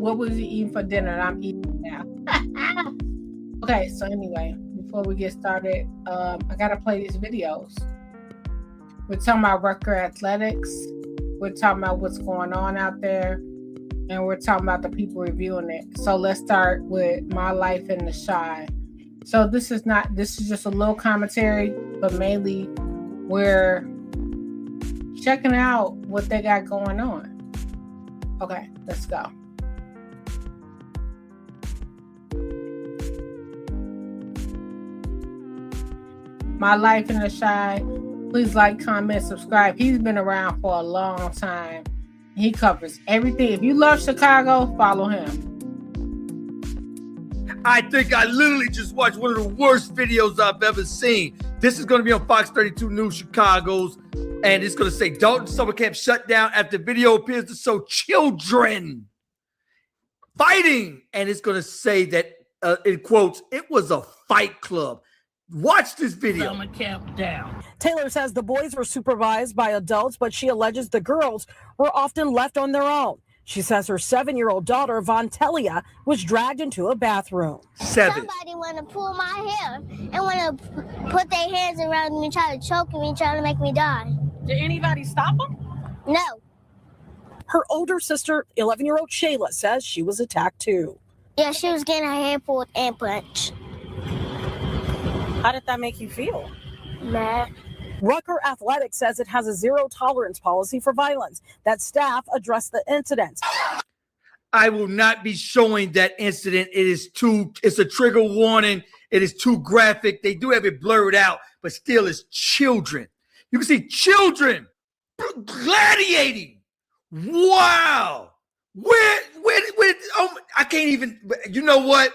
what was he eating for dinner? And I'm eating now. Okay, so anyway, before we get started, I gotta play these videos. We're talking about Rucker athletics. We're talking about what's going on out there, and we're talking about the people reviewing it. So let's start with my life in the Chi. So this is just a little commentary, but mainly we're checking out what they got going on. Okay, let's go. My life in the Chi. Please like, comment, subscribe. He's been around for a long time. He covers everything. If you love Chicago, follow him. I think I literally just watched one of the worst videos I've ever seen. This is going to be on Fox 32 News Chicago's, and it's going to say Dalton summer camp shut down after video appears to show children fighting. And it's going to say that, in quotes, it was a fight club. Watch this video. Summer camp down. Taylor says the boys were supervised by adults, but she alleges the girls were often left on their own. She says her 7-year-old daughter, Vontelia, was dragged into a bathroom. Somebody want to pull my hair and want to put their hands around me, try to choke me, try to make me die. Did anybody stop them? No. Her older sister, 11-year-old Shayla, says she was attacked too. Yeah, she was getting her hair pulled and punched. How did that make you feel? Mad. Rucker Athletics says it has a zero tolerance policy for violence, that staff address the incidents. I will not be showing that incident. It's a trigger warning. It is too graphic. They do have it blurred out, but still it's children. You can see children gladiating. Wow. Where, oh, I can't even, you know what?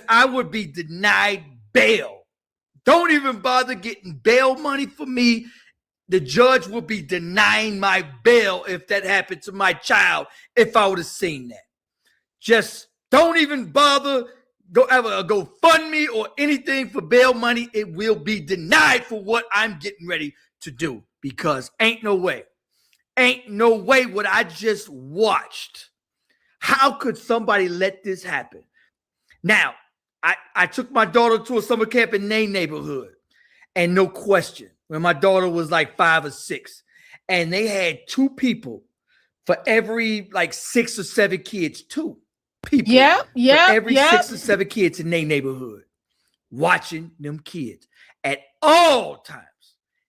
I would be denied bail. Don't even bother getting bail money for me. The judge will be denying my bail if that happened to my child, if I would have seen that. Just don't even bother. Go have a GoFundMe or anything for bail money. It will be denied for what I'm getting ready to do, because ain't no way what I just watched. How could somebody let this happen? Now, I took my daughter to a summer camp in their neighborhood, and no question, when my daughter was like 5 or 6, and they had 2 people for every like 6 or 7 kids, 2 people for every 6 or 7 kids in their neighborhood, watching them kids at all times.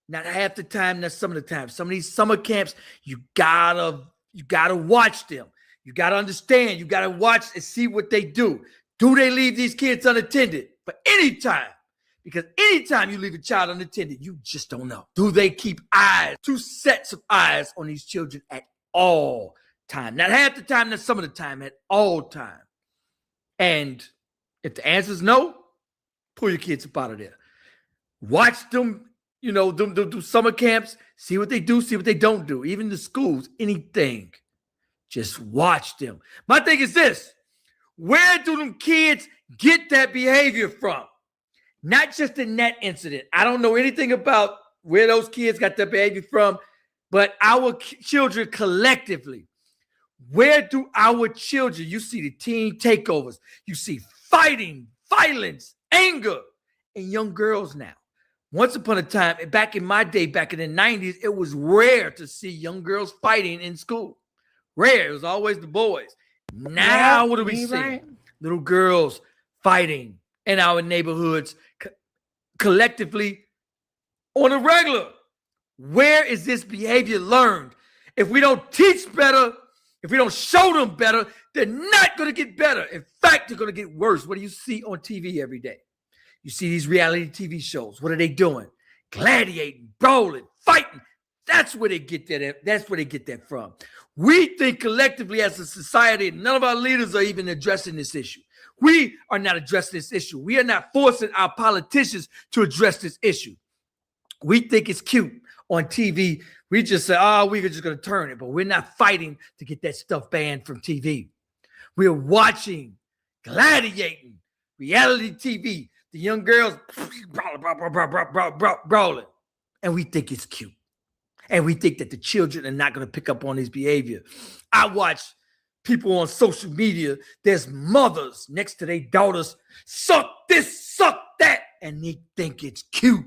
Not half the time, not some of the time. Some of these summer camps, you gotta watch them. You gotta understand. You gotta watch and see what they do. Do they leave these kids unattended for any time? Because anytime you leave a child unattended, you just don't know. Do they keep 2 sets of eyes on these children at all time? Not half the time, not some of the time, at all time. And if the answer is no, pull your kids up out of there. Watch them, do summer camps, see what they do, see what they don't do. Even the schools, anything. Just watch them. My thing is this. Where do them kids get that behavior from? Not just in that incident. I don't know anything about where those kids got that behavior from, but our children collectively, where do our children, you see the teen takeovers, you see fighting, violence, anger in young girls now. Once upon a time, back in my day, back in the 90s, it was rare to see young girls fighting in school. Rare. It was always the boys. Now, what do we see? Right. Little girls fighting in our neighborhoods collectively on a regular. Where is this behavior learned? If we don't teach better, if we don't show them better, they're not going to get better. In fact, they're going to get worse. What do you see on TV every day? You see these reality TV shows. What are they doing? Gladiating, brawling, fighting. That's where they get that. That's where they get that from. We think collectively as a society, none of our leaders are even addressing this issue. We are not addressing this issue. We are not forcing our politicians to address this issue. We think it's cute on TV. We just say, we're just going to turn it. But we're not fighting to get that stuff banned from TV. We're watching, gladiating, reality TV. The young girls brawling. And we think it's cute. And we think that the children are not going to pick up on this behavior. I watch people on social media, there's mothers next to their daughters, suck this, suck that, and they think it's cute.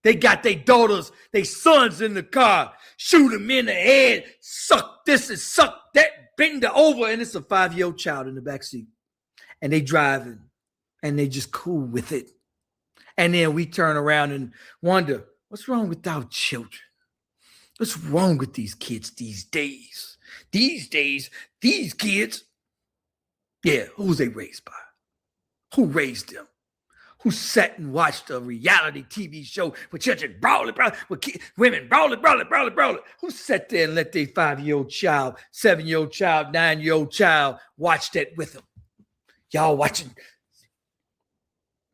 They got their daughters, their sons in the car, shoot them in the head, suck this and suck that, bend her over, and it's a 5-year-old child in the backseat. And they driving, and they just cool with it. And then we turn around and wonder, what's wrong with our children? What's wrong with these kids these days? These days, these kids, yeah, who's they raised by? Who raised them? Who sat and watched a reality TV show with children brawling, with women brawling? Who sat there and let their 5-year-old child, 7-year-old child, 9-year-old child watch that with them? Y'all watching?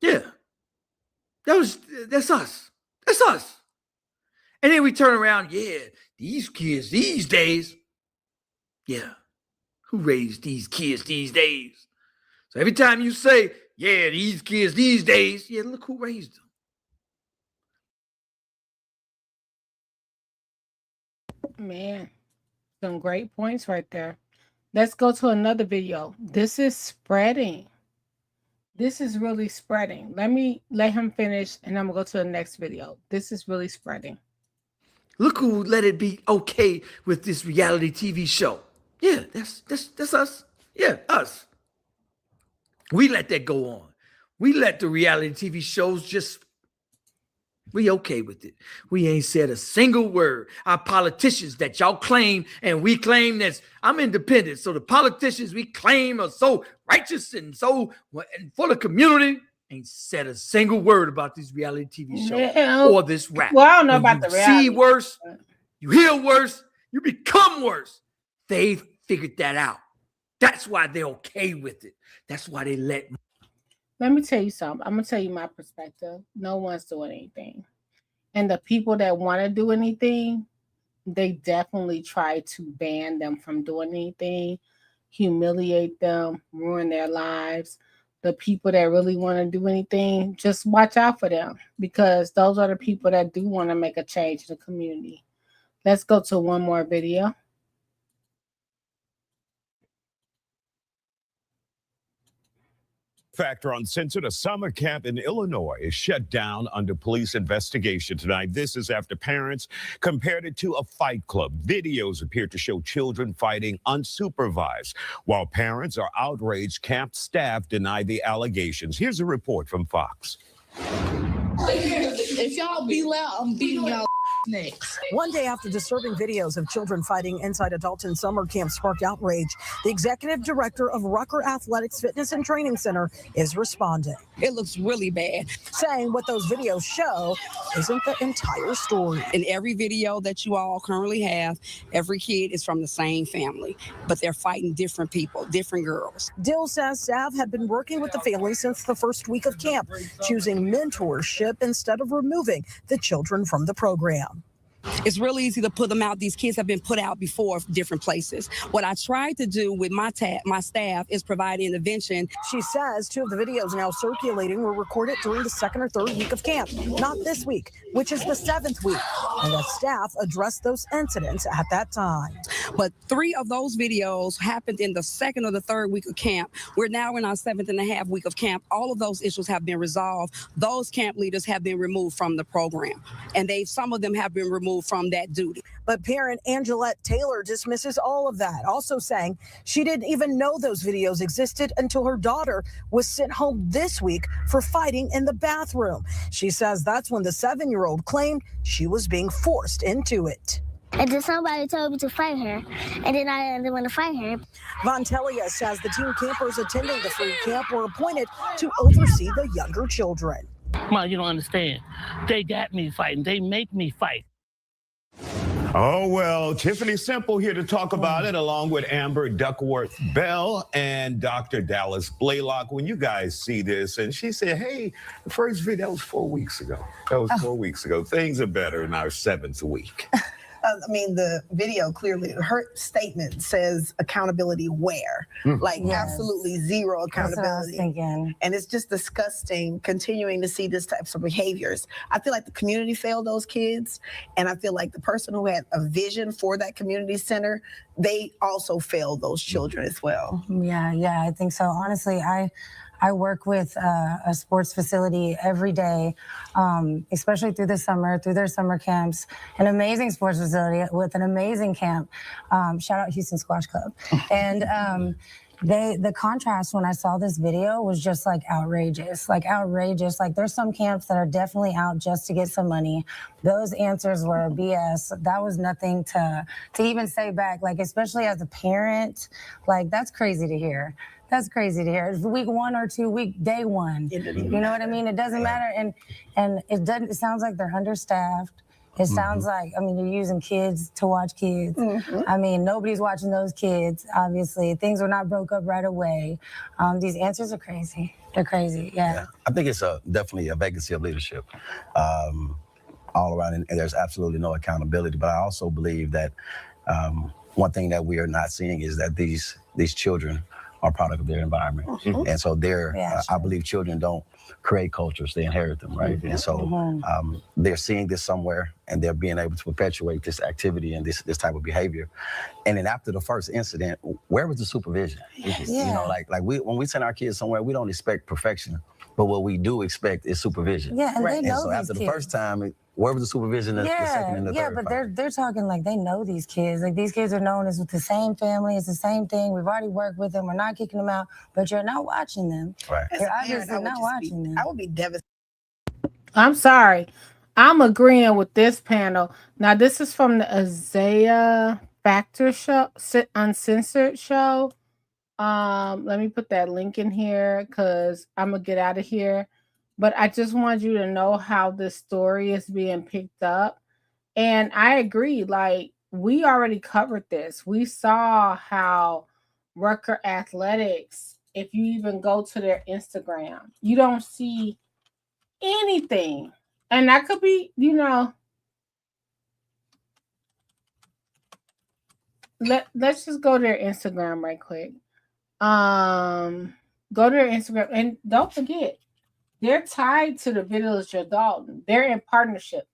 Yeah. That's us. That's us. And then we turn around, yeah, these kids these days, yeah, who raised these kids these days? So every time you say, yeah, these kids these days, yeah, look who raised them. Man, some great points right there. Let's go to another video. This is spreading. This is really spreading. Let him finish, and I'm going to go to the next video. This is really spreading. Look who let it be okay with this reality TV show. Yeah, that's us. Yeah, us. We let that go on. We let the reality TV shows we okay with it. We ain't said a single word. Our politicians that y'all claim and we claim that I'm independent. So the politicians we claim are so righteous and so and full of community ain't said a single word about these reality TV shows or this rap. Well, I don't know about the reality. You see worse, you hear worse, you become worse. They've figured that out. That's why they're okay with it. That's why they let me tell you something. I'm going to tell you my perspective. No one's doing anything. And the people that want to do anything, they definitely try to ban them from doing anything, humiliate them, ruin their lives. The people that really want to do anything, just watch out for them, because those are the people that do want to make a change in the community. Let's go to one more video. Factor uncensored, a summer camp in Illinois is shut down under police investigation tonight. This is after parents compared it to a fight club. Videos appear to show children fighting unsupervised. While parents are outraged, camp staff deny the allegations. Here's a report from Fox. If y'all be loud, I'm beating y'all next. One day after disturbing videos of children fighting inside Adulton summer camp sparked outrage, the executive director of Rucker Athletics Fitness and Training Center is responding. It looks really bad. Saying what those videos show isn't the entire story. In every video that you all currently have, every kid is from the same family, but they're fighting different people, different girls. Dill says staff had been working with the family since the first week of camp, choosing mentorship instead of removing the children from the program. It's really easy to put them out. These kids have been put out before different places. What I tried to do with my staff is provide intervention. She says 2 of the videos now circulating were recorded during the 2nd or 3rd week of camp, not this week, which is the 7th week, and that staff addressed those incidents at that time. But 3 of those videos happened in the 2nd or the 3rd week of camp. We're now in our 7th and a half week of camp. All of those issues have been resolved. Those camp leaders have been removed from the program, and some of them have been removed from that duty. But parent Angelette Taylor dismisses all of that, also saying she didn't even know those videos existed until her daughter was sent home this week for fighting in the bathroom. She says that's when the 7-year-old claimed she was being forced into it. And then somebody told me to fight her, and then I didn't want to fight her. Vontelia says the teen campers attending the free camp were appointed to oversee the younger children. Well, you don't understand. They got me fighting. They make me fight. Oh, well, Tiffany Simple here to talk about it, along with Amber Duckworth-Bell and Dr. Dallas Blaylock. When you guys see this, and she said, hey, the first video, that was 4 weeks ago. That was 4 weeks ago. Things are better in our 7th week. I mean, the video clearly, her statement says accountability where? Like absolutely zero That's what I was accountability. thinking. And it's just disgusting continuing to see this types of behaviors. I feel like the community failed those kids. And I feel like the person who had a vision for that community center, they also failed those children as well. Yeah, I think so. Honestly, I work with a sports facility every day, especially through the summer, through their summer camps. An amazing sports facility with an amazing camp. Shout out Houston Squash Club. And the contrast when I saw this video was just like outrageous. Like there's some camps that are definitely out just to get some money. Those answers were BS. That was nothing to even say back. Like, especially as a parent, like that's crazy to hear. That's crazy to hear. It's week 1 or 2, day one. You know what I mean? It doesn't matter. And it sounds like they're understaffed. It sounds like, I mean, you're using kids to watch kids. I mean, nobody's watching those kids, obviously. Things were not broke up right away. These answers are crazy. They're crazy, yeah. I think it's definitely a vacancy of leadership all around, and there's absolutely no accountability. But I also believe that one thing that we are not seeing is that these children are product of their environment. And so I believe children don't create cultures, they inherit them, right? And so they're seeing this somewhere and they're being able to perpetuate this activity and this type of behavior. And then after the first incident, where was the supervision? You know, like when we send our kids somewhere, we don't expect perfection, but what we do expect is supervision. Yeah, and they know so after the first time, where was the supervision the second and the third? Yeah, but they're talking like they know these kids. Like these kids are known as with the same family. It's the same thing. We've already worked with them. We're not kicking them out, but you're not watching them. Right. You're obviously not watching them. I would be devastated. I'm sorry. I'm agreeing with this panel. Now, this is from the Isaiah Factor show, Uncensored show. Let me put that link in here because I'm gonna get out of here. But I just want you to know how this story is being picked up. And I agree, like we already covered this. We saw how Rucker Athletics, if you even go to their Instagram, you don't see anything. And that could be, let's just go to their Instagram right quick. Go to their Instagram and don't forget, they're tied to the Village of Dalton. They're in partnership.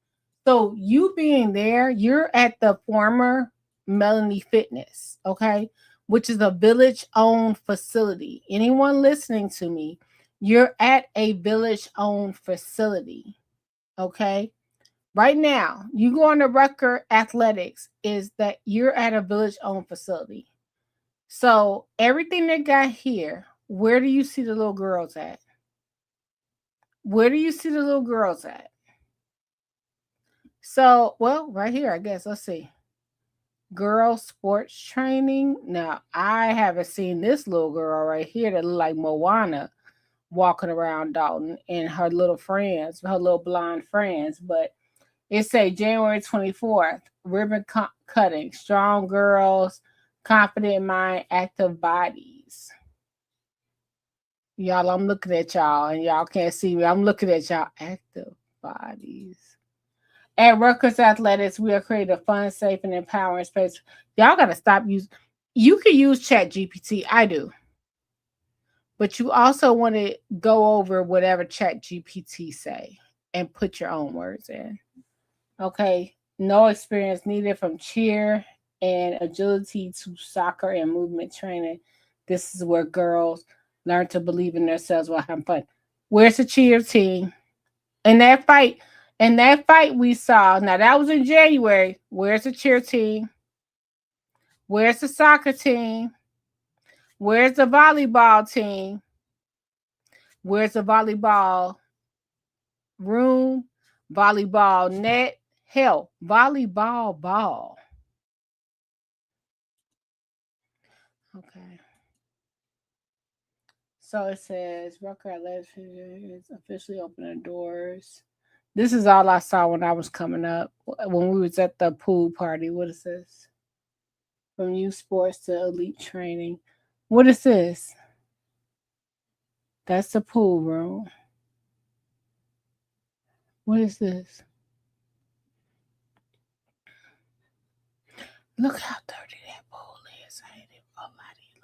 So you being there, you're at the former Melanie Fitness, okay, which is a village-owned facility. Anyone listening to me, you're at a village-owned facility, okay? Right now, you go on the Rucker Athletics is that you're at a village-owned facility. So everything they got here, where do you see the little girls at? Where do you see the little girls at? So, well, right here, I guess. Let's see. Girl sports training. Now, I haven't seen this little girl right here that look like Moana walking around Dalton and her little friends, her little blonde friends. But it say January 24th, ribbon cutting, strong girls, confident mind, active bodies. Y'all, I'm looking at y'all and y'all can't see me. I'm looking at y'all. Active bodies. At Ruckers Athletics, we are creating a fun, safe, and empowering space. Y'all got to stop using. You can use Chat GPT. I do. But you also want to go over whatever Chat GPT say and put your own words in. Okay. No experience needed from cheer and agility to soccer and movement training. This is where girls learn to believe in themselves while having fun. Where's the cheer team? In that fight we saw, now that was in January. Where's the cheer team? Where's the soccer team? Where's the volleyball team? Where's the volleyball room? Volleyball net? Hell, volleyball ball. Okay. So it says Rucker Athletics is officially opening doors. This is all I saw when I was coming up. When we was at the pool party. What is this? From youth sports to elite training. What is this? That's the pool room. What is this? Look how dirty that pool is. I ain't even gonna lie to you.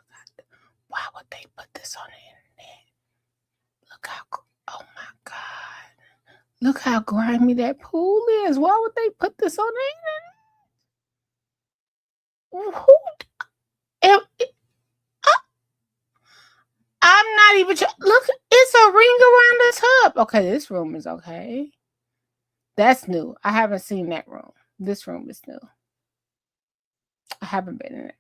Why would they put this on the internet? Look how, oh my God. Look how grimy that pool is. Why would they put this on the internet? I'm not even, look, it's a ring around the tub. Okay, this room is okay. That's new. I haven't seen that room. This room is new. I haven't been in it.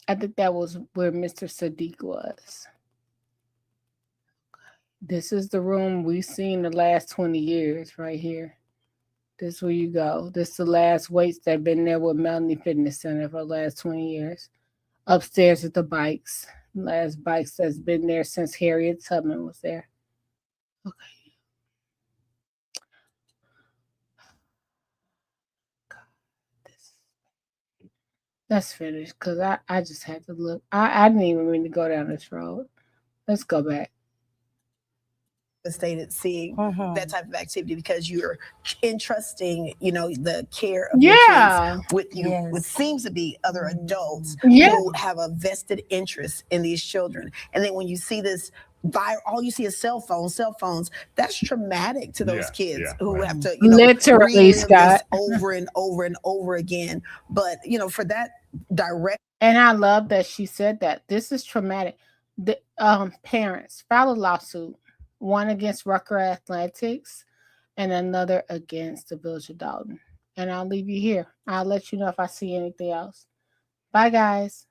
I think that was where Mr. Sadiq was. This is the room we've seen the last 20 years right here. This is where you go. This is the last weights that have been there with Melanie Fitness Center for the last 20 years. Upstairs at the bikes. Last bikes that's been there since Harriet Tubman was there. Okay. Let's finish because I just had to look. I didn't even mean to go down this road. Let's go back. Devastated seeing that type of activity because you're entrusting, the care of your kids with you, what seems to be other adults who have a vested interest in these children. And then when you see this all you see is cell phones, that's traumatic to those kids who have to, literally, Scott, over and over and over again. But, for that direct. And I love that she said that. This is traumatic. The parents filed a lawsuit, one against Rucker Athletics and another against the Village of Dalton. And I'll leave you here. I'll let you know if I see anything else. Bye, guys.